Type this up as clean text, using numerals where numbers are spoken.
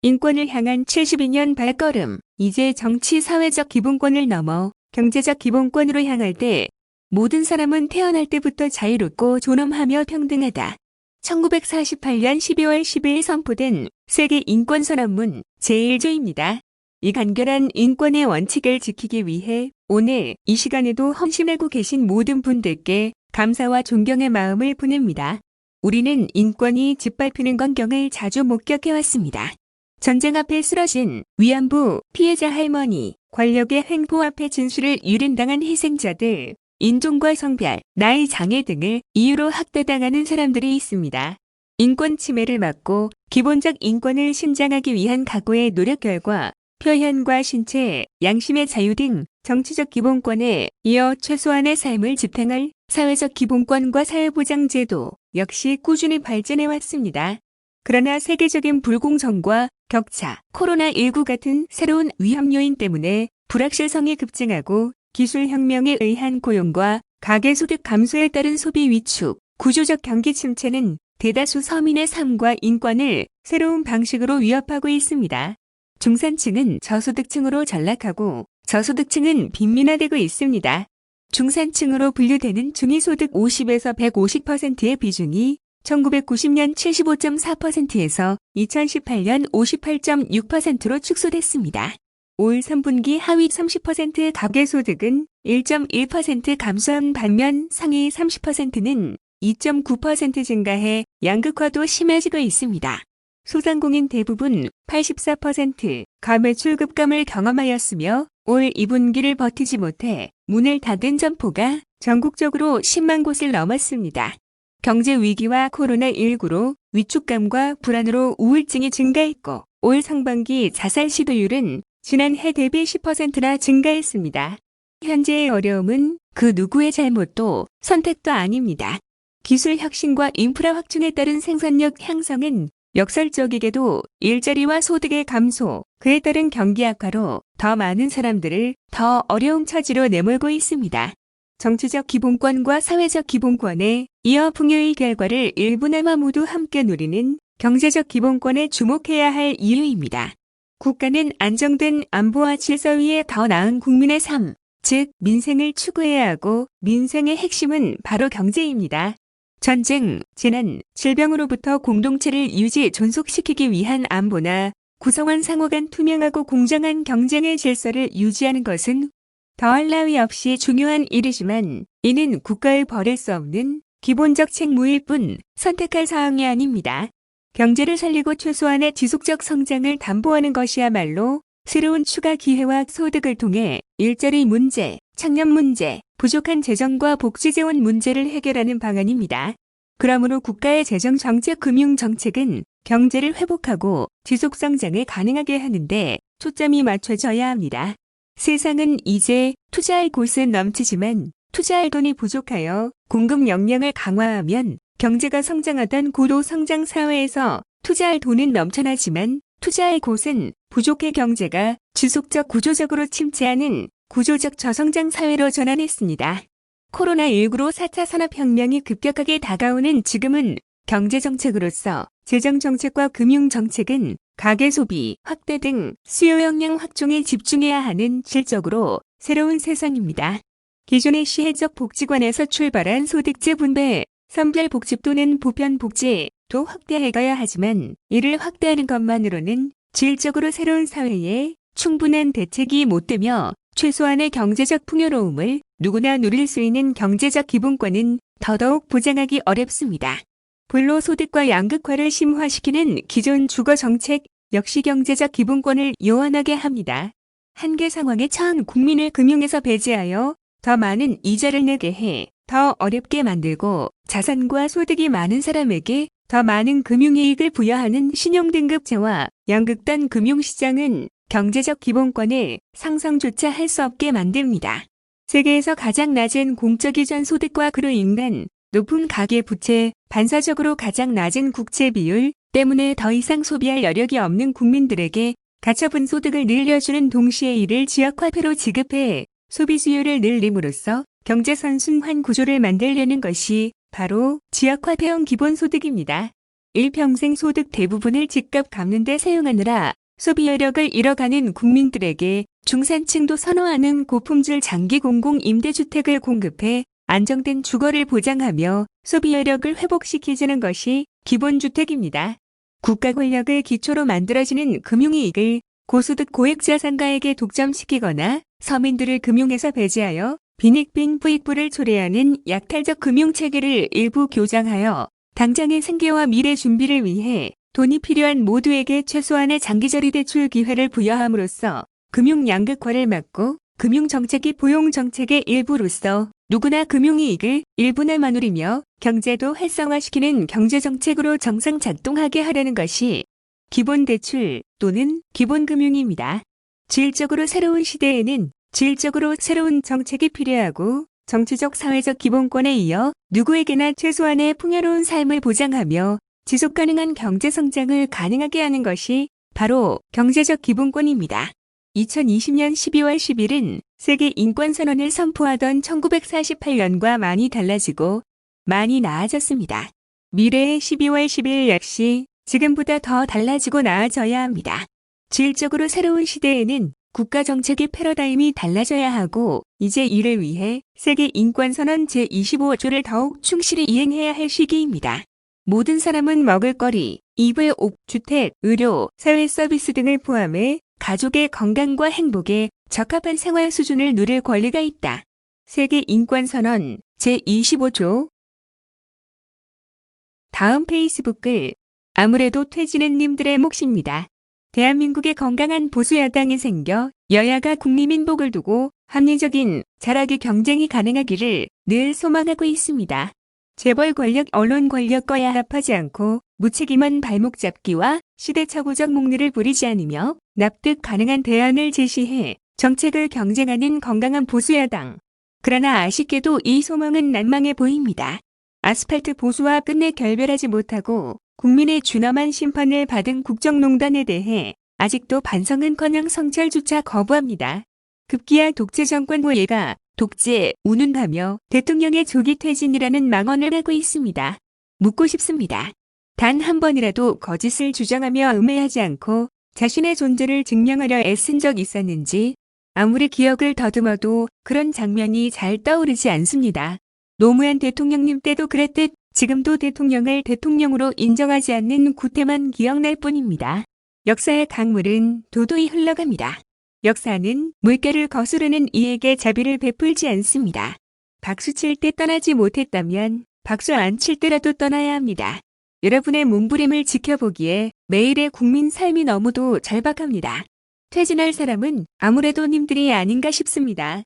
인권을 향한 72년 발걸음. 이제 정치 사회적 기본권을 넘어 경제적 기본권으로 향할 때 모든 사람은 태어날 때부터 자유롭고 존엄하며 평등하다. 1948년 12월 10일 선포된 세계 인권선언문 제1조입니다. 이 간결한 인권의 원칙을 지키기 위해 오늘 이 시간에도 헌신하고 계신 모든 분들께 감사와 존경의 마음을 보냅니다. 우리는 인권이 짓밟히는 광경을 자주 목격해왔습니다. 전쟁 앞에 쓰러진 위안부 피해자 할머니, 권력의 횡포 앞에 진술을 유린당한 희생자들, 인종과 성별, 나이 장애 등을 이유로 학대당하는 사람들이 있습니다. 인권 침해를 막고 기본적 인권을 신장하기 위한 각오의 노력 결과 표현과 신체, 양심의 자유 등 정치적 기본권에 이어 최소한의 삶을 지탱할 사회적 기본권과 사회보장제도 역시 꾸준히 발전해왔습니다. 그러나 세계적인 불공정과 격차, 코로나19 같은 새로운 위험 요인 때문에 불확실성이 급증하고 기술혁명에 의한 고용과 가계소득 감소에 따른 소비 위축, 구조적 경기 침체는 대다수 서민의 삶과 인권을 새로운 방식으로 위협하고 있습니다. 중산층은 저소득층으로 전락하고 저소득층은 빈민화되고 있습니다. 중산층으로 분류되는 중위소득 50에서 150%의 비중이 1990년 75.4%에서 2018년 58.6%로 축소됐습니다. 올 3분기 하위 30%의 가계소득은 1.1% 감소한 반면 상위 30%는 2.9% 증가해 양극화도 심해지고 있습니다. 소상공인 대부분 84% 가매출 급감을 경험하였으며 올 2분기를 버티지 못해 문을 닫은 점포가 전국적으로 10만 곳을 넘었습니다. 경제 위기와 코로나19로 위축감과 불안으로 우울증이 증가했고 올 상반기 자살 시도율은 지난해 대비 10%나 증가했습니다. 현재의 어려움은 그 누구의 잘못도 선택도 아닙니다. 기술 혁신과 인프라 확충에 따른 생산력 향상은 역설적이게도 일자리와 소득의 감소, 그에 따른 경기 악화로 더 많은 사람들을 더 어려운 처지로 내몰고 있습니다. 정치적 기본권과 사회적 기본권에 이어 풍요의 결과를 일부나마 모두 함께 누리는 경제적 기본권에 주목해야 할 이유입니다. 국가는 안정된 안보와 질서 위에 더 나은 국민의 삶, 즉 민생을 추구해야 하고 민생의 핵심은 바로 경제입니다. 전쟁, 재난, 질병으로부터 공동체를 유지 존속시키기 위한 안보나 구성원 상호 간 투명하고 공정한 경쟁의 질서를 유지하는 것은 더할 나위 없이 중요한 일이지만 이는 국가의 버릴 수 없는 기본적 책무일 뿐 선택할 사항이 아닙니다. 경제를 살리고 최소한의 지속적 성장을 담보하는 것이야말로 새로운 추가 기회와 소득을 통해 일자리 문제, 청년 문제, 부족한 재정과 복지 재원 문제를 해결하는 방안입니다. 그러므로 국가의 재정 정책, 금융 정책은 경제를 회복하고 지속 성장을 가능하게 하는데 초점이 맞춰져야 합니다. 세상은 이제 투자할 곳은 넘치지만 투자할 돈이 부족하여 공급 역량을 강화하면 경제가 성장하던 고도 성장 사회에서 투자할 돈은 넘쳐나지만 투자할 곳은 부족해 경제가 지속적 구조적으로 침체하는 구조적 저성장 사회로 전환했습니다. 코로나19로 4차 산업혁명이 급격하게 다가오는 지금은 경제정책으로서 재정정책과 금융정책은 가계소비, 확대 등 수요 역량 확충에 집중해야 하는 질적으로 새로운 세상입니다. 기존의 시혜적 복지관에서 출발한 소득제 분배, 선별복지 또는 보편복지도 확대해가야 하지만 이를 확대하는 것만으로는 질적으로 새로운 사회에 충분한 대책이 못 되며 최소한의 경제적 풍요로움을 누구나 누릴 수 있는 경제적 기본권은 더더욱 보장하기 어렵습니다. 불로소득과 양극화를 심화시키는 기존 주거정책 역시 경제적 기본권을 요원하게 합니다. 한계 상황에 처한 국민을 금융에서 배제하여 더 많은 이자를 내게 해 더 어렵게 만들고 자산과 소득이 많은 사람에게 더 많은 금융이익을 부여하는 신용등급제와 양극단 금융시장은 경제적 기본권을 상상조차 할 수 없게 만듭니다. 세계에서 가장 낮은 공적이전 소득과 그로 인한 높은 가계부채, 반사적으로 가장 낮은 국채 비율 때문에 더 이상 소비할 여력이 없는 국민들에게 가처분 소득을 늘려주는 동시에 이를 지역화폐로 지급해 소비 수요를 늘림으로써 경제 선순환 구조를 만들려는 것이 바로 지역화폐형 기본소득입니다. 일평생 소득 대부분을 집값 갚는 데 사용하느라 소비 여력을 잃어가는 국민들에게 중산층도 선호하는 고품질 장기 공공 임대주택을 공급해 안정된 주거를 보장하며 소비 여력을 회복시키자는 것이 기본주택입니다. 국가 권력을 기초로 만들어지는 금융이익을 고소득 고액자산가에게 독점시키거나 서민들을 금융에서 배제하여 빈익빈 부익부를 초래하는 약탈적 금융체계를 일부 교장하여 당장의 생계와 미래 준비를 위해 돈이 필요한 모두에게 최소한의 장기저리 대출 기회를 부여함으로써 금융 양극화를 막고 금융정책이 보용정책의 일부로서 누구나 금융이익을 일부나마 누리며 경제도 활성화시키는 경제정책으로 정상 작동하게 하려는 것이 기본대출 또는 기본금융입니다. 질적으로 새로운 시대에는 질적으로 새로운 정책이 필요하고 정치적 사회적 기본권에 이어 누구에게나 최소한의 풍요로운 삶을 보장하며 지속가능한 경제성장을 가능하게 하는 것이 바로 경제적 기본권입니다. 2020년 12월 10일은 세계인권선언을 선포하던 1948년과 많이 달라지고 많이 나아졌습니다. 미래의 12월 10일 역시 지금보다 더 달라지고 나아져야 합니다. 질적으로 새로운 시대에는 국가정책의 패러다임이 달라져야 하고 이제 이를 위해 세계인권선언 제25조를 더욱 충실히 이행해야 할 시기입니다. 모든 사람은 먹을거리, 입을 옷, 주택, 의료, 사회서비스 등을 포함해 가족의 건강과 행복에 적합한 생활 수준을 누릴 권리가 있다. 세계인권선언 제25조. 다음 페이스북글. 아무래도 퇴진은 님들의 몫입니다. 대한민국에 건강한 보수야당이 생겨 여야가 국민민복을 두고 합리적인 잘하기 경쟁이 가능하기를 늘 소망하고 있습니다. 재벌 권력, 언론 권력과 야합하지 않고 무책임한 발목 잡기와 시대착오적 목리를 부리지 않으며 납득 가능한 대안을 제시해 정책을 경쟁하는 건강한 보수야당. 그러나 아쉽게도 이 소망은 난망해 보입니다. 아스팔트 보수와 끝내 결별하지 못하고 국민의 준엄한 심판을 받은 국정농단에 대해 아직도 반성은커녕 성찰조차 거부합니다. 급기야 독재 정권 후예가 독재, 운운하며 대통령의 조기 퇴진이라는 망언을 하고 있습니다. 묻고 싶습니다. 단 한 번이라도 거짓을 주장하며 음해하지 않고 자신의 존재를 증명하려 애쓴 적 있었는지 아무리 기억을 더듬어도 그런 장면이 잘 떠오르지 않습니다. 노무현 대통령님 때도 그랬듯 지금도 대통령을 대통령으로 인정하지 않는 구태만 기억날 뿐입니다. 역사의 강물은 도도히 흘러갑니다. 역사는 물결을 거스르는 이에게 자비를 베풀지 않습니다. 박수 칠 때 떠나지 못했다면 박수 안 칠 때라도 떠나야 합니다. 여러분의 몸부림을 지켜보기에 매일의 국민 삶이 너무도 절박합니다. 퇴진할 사람은 아무래도 님들이 아닌가 싶습니다.